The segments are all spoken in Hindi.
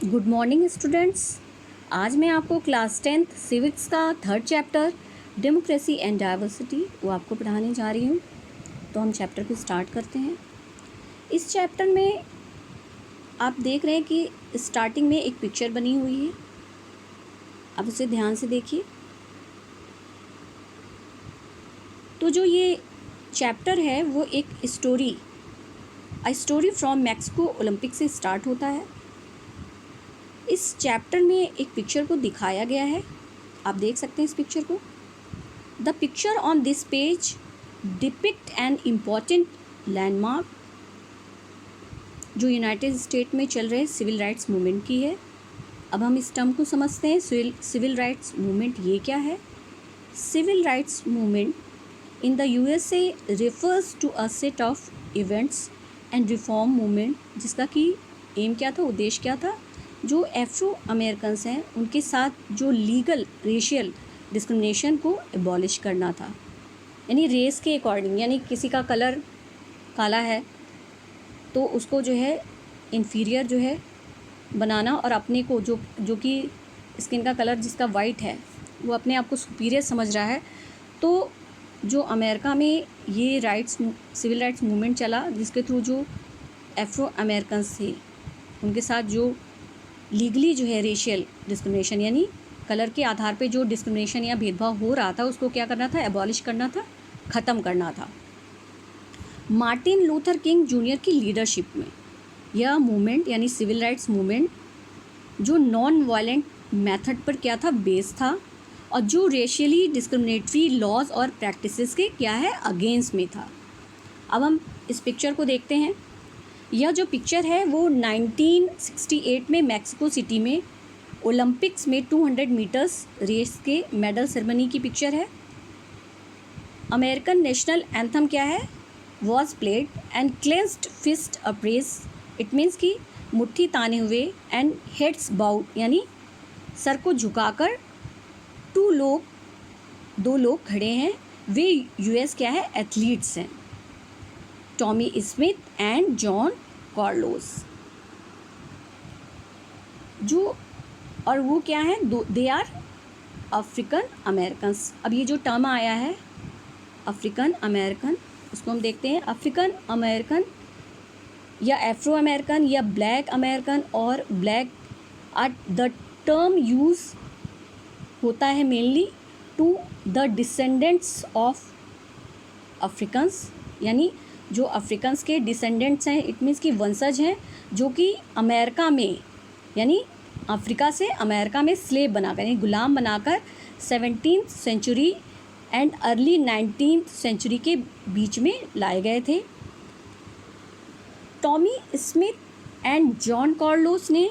Good morning students. आज मैं आपको क्लास 10th सिविक्स का 3rd chapter democracy and diversity वो आपको पढ़ाने जा रही हूँ। तो हम चैप्टर को स्टार्ट करते हैं। इस चैप्टर में आप देख रहे हैं कि स्टार्टिंग में एक पिक्चर बनी हुई है। आप उसे ध्यान से देखिए। तो जो ये चैप्टर है वो एक स्टोरी फ्रॉम मैक्सिको ओलंपिक से स्टार्ट होता है। इस चैप्टर में एक पिक्चर को दिखाया गया है, आप देख सकते हैं इस पिक्चर को। The picture on this page depict an important landmark जो यूनाइटेड स्टेट में चल रहे सिविल राइट्स मूवमेंट की है। अब हम इस टर्म को समझते हैं। सिविल राइट्स मूवमेंट ये क्या है? Civil rights movement in the USA refers to a set of events and reform movement जिसका कि एम क्या था, उद्देश्य क्या था? जो एफ्रो अमेरिकन्स हैं उनके साथ जो लीगल रेशियल डिस्क्रिमिनेशन को एबॉलिश करना था। यानी रेस के अकॉर्डिंग, यानी किसी का कलर काला है तो उसको जो है इन्फीरियर जो है बनाना, और अपने को जो कि स्किन का कलर जिसका वाइट है वो अपने आप को सुपीरियर समझ रहा है। तो जो अमेरिका में ये सिविल राइट्स मूवमेंट चला जिसके थ्रू जो एफ्रो अमेरिकन्स थे उनके साथ जो लीगली जो है रेशियल डिस्क्रिमिनेशन यानी कलर के आधार पे जो डिस्क्रिमिनेशन या भेदभाव हो रहा था उसको क्या करना था? एबॉलिश करना था, ख़त्म करना था। मार्टिन लूथर किंग जूनियर की लीडरशिप में यह मूवमेंट यानी सिविल राइट्स मूवमेंट जो नॉन वायलेंट मेथड पर क्या था? बेस था, और जो रेशियली डिस्क्रिमिनेटरी लॉज और प्रैक्टिसेस के क्या है? अगेंस्ट में था। अब हम इस पिक्चर को देखते हैं। यह जो पिक्चर है वो 1968 में मैक्सिको सिटी में ओलंपिक्स में 200 मीटर्स रेस के मेडल सेरेमनी की पिक्चर है। अमेरिकन नेशनल एंथम क्या है? Was played and clenched fist upraised. It means कि मुट्ठी ताने हुए एंड हेड्स बाउड यानी सर को झुकाकर दो लोग खड़े हैं। वे यूएस क्या है? एथलीट्स हैं, Tommy Smith and John Carlos और वो क्या है? They are African Americans. अब ये जो टर्म आया है अफ्रीकन अमेरिकन, उसको हम देखते हैं। अफ्रीकन अमेरिकन या एफ्रो अमेरिकन या ब्लैक अमेरिकन और ब्लैक द टर्म यूज़ होता है mainly to the descendants of Africans, यानी जो अफ्रीकन्स के डिसेंडेंट्स हैं, इट मीन्स कि वंशज हैं जो कि अमेरिका में यानी अफ्रीका से अमेरिका में स्लेव बनाकर यानी गुलाम बनाकर 17th century and early 19th century के बीच में लाए गए थे। Tommy Smith and John Carlos ने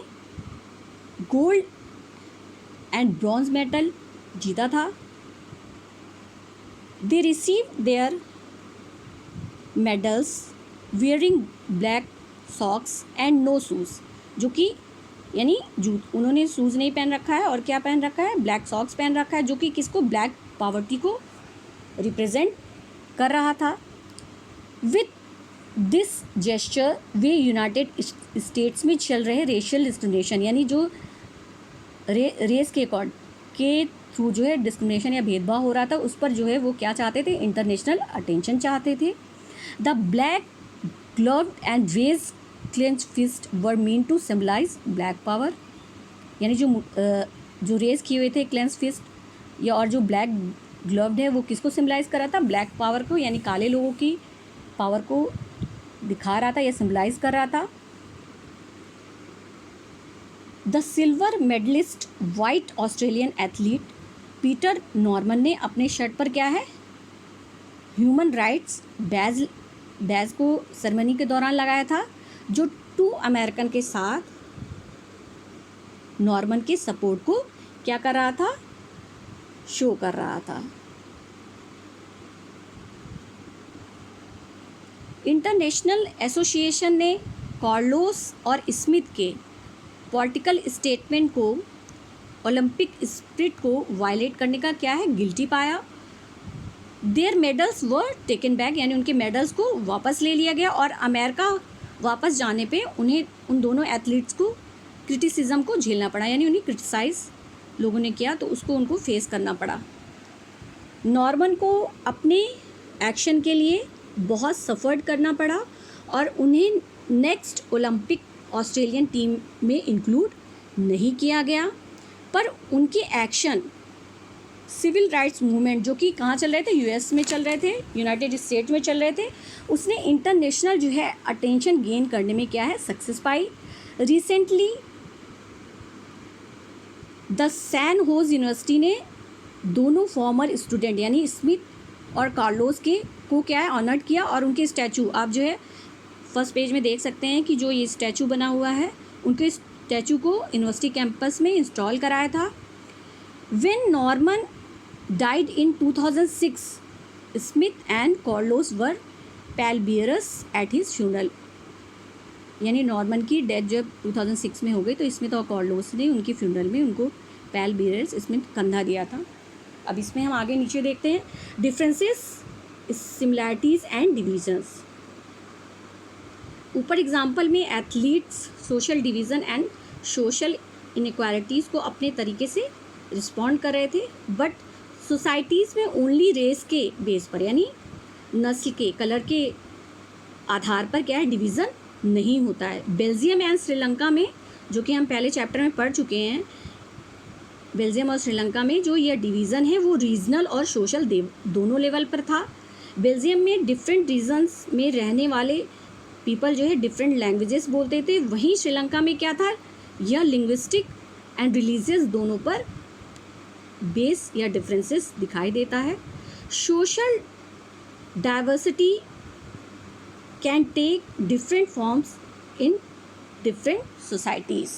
गोल्ड एंड ब्रॉन्ज मेडल जीता था। They receive their medals wearing black socks and no shoes, जो कि यानी उन्होंने शूज़ नहीं पहन रखा है और क्या पहन रखा है? ब्लैक सॉक्स पहन रखा है, जो कि किसको? ब्लैक पॉवर्टी को रिप्रेजेंट कर रहा था। With this gesture way United states में चल रहे रेशियल डिस्क्रिमिनेशन यानी जो रेस के थ्रू जो है डिस्क्रिमिनेशन या भेदभाव हो रहा था उस पर जो है वो क्या चाहते थे? इंटरनेशनल अटेंशन चाहते थे। The black gloved and raised clenched fist were mean to symbolize black power, यानी जो रेज किए हुए थे क्लेंच्ड फिस्ट या और जो ब्लैक ग्लव्ड है वो किसको सिम्बलाइज कर रहा था? ब्लैक पावर को, यानी काले लोगों की पावर को दिखा रहा था या सिम्बलाइज कर रहा था। The silver medallist white Australian athlete Peter Norman ने अपने शर्ट पर क्या है? ह्यूमन राइट्स बैज को सेरेमनी के दौरान लगाया था, जो 2 अमेरिकन के साथ नॉर्मन के सपोर्ट को क्या कर रहा था? शो कर रहा था। इंटरनेशनल एसोसिएशन ने कार्लोस और स्मिथ के पॉलिटिकल स्टेटमेंट को ओलंपिक स्पिरिट को वायलेट करने का क्या है? गिल्टी पाया। Their medals were taken back, यानी उनके मेडल्स को वापस ले लिया गया, और अमेरिका वापस जाने पे उन्हें उन दोनों एथलीट्स को क्रिटिसिज्म को झेलना पड़ा, यानी उन्हें क्रिटिसाइज लोगों ने किया तो उसको उनको फेस करना पड़ा। नॉर्मन को अपने एक्शन के लिए बहुत सफ़र्ड करना पड़ा और उन्हें नेक्स्ट ओलंपिक ऑस्ट्रेलियन टीम में इंक्लूड नहीं किया गया। पर उनके एक्शन सिविल राइट्स मूवमेंट जो कि कहाँ चल रहे थे, यूएस में चल रहे थे, यूनाइटेड स्टेट में चल रहे थे, उसने इंटरनेशनल जो है अटेंशन गेन करने में क्या है सक्सेस पाई। Recently the San Jose University ने दोनों फॉर्मर स्टूडेंट यानी स्मिथ और कार्लोस को क्या है ऑनर्ड किया और उनके स्टैचू आप जो है फर्स्ट पेज में देख सकते हैं कि जो ये स्टैचू बना हुआ है उनके स्टैचू को यूनिवर्सिटी कैंपस में इंस्टॉल कराया था। When Norman died in 2006 Smith and Carlos were pallbearers at his funeral, यानी नॉर्मन की डेथ जब 2006 में हो गई तो स्मिथ और कार्लोस ने उनकी फ्यूनरल में उनको पैलबियरस इसमें कंधा दिया था। अब इसमें हम आगे नीचे देखते हैं डिफरेंसेस, सिमिलैरिटीज़ एंड डिविजन्स। ऊपर एग्जाम्पल में athletes social division and social inequalities को अपने तरीके से रिस्पॉन्ड कर रहे थे, बट सोसाइटीज़ में ओनली रेस के बेस पर यानी नस्ल के कलर के आधार पर क्या है डिवीज़न नहीं होता है। बेल्जियम एंड श्रीलंका में जो कि हम पहले चैप्टर में पढ़ चुके हैं, बेल्जियम और श्रीलंका में जो यह डिवीज़न है वो रीजनल और सोशल दोनों लेवल पर था। बेल्जियम में डिफरेंट रीजन्स में रहने वाले पीपल जो है डिफरेंट लैंग्वेजेस बोलते थे, वहीं श्रीलंका में क्या था यह लिंग्विस्टिक एंड रिलीजियस दोनों पर बेस या डिफरेंसेस दिखाई देता है। Social diversity can take different forms in different societies.